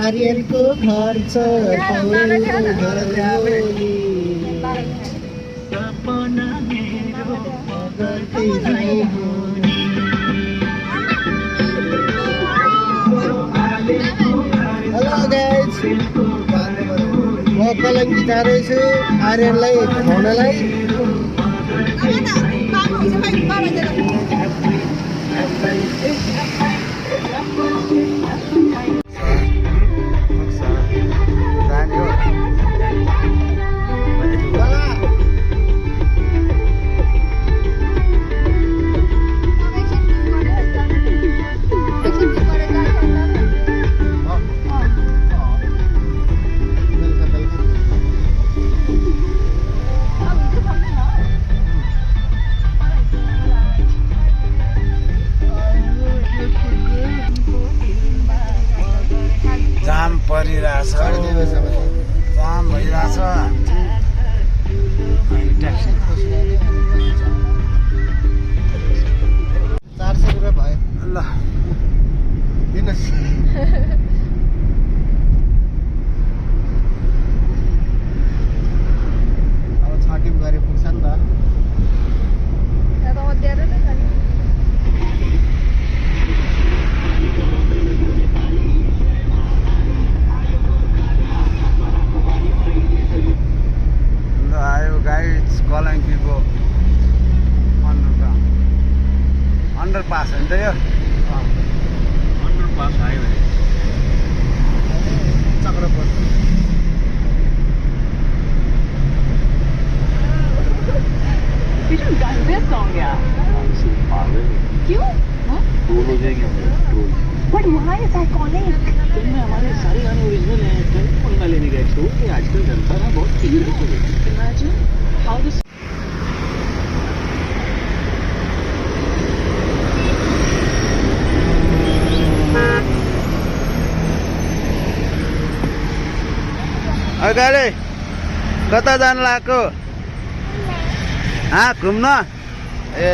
आर्यनको घर छ hello guys म कलङ्की जाँदैछु आर्यनलाई खुवाउनलाई जाम परिरहेछ जाम भइरहेछ 400 रुपियाँ भयो ल दिनुहोस् अब छटिम गरे पुग्छ नि त आयो गाइड्स कलङ्कीको अन्डरपास हो नि त यो अन्डरपास आयो भने चक्रपथ क्यों? But why is iconic? Film में हमारे सारे गाने ओरिजिनल हैं फिल्म कौन गा लेने गए शो कि आजकल जनता ना बहुत सीरियस हो गई Imagine how this. अगाडि कता जानु लाग्यो घुम्न ए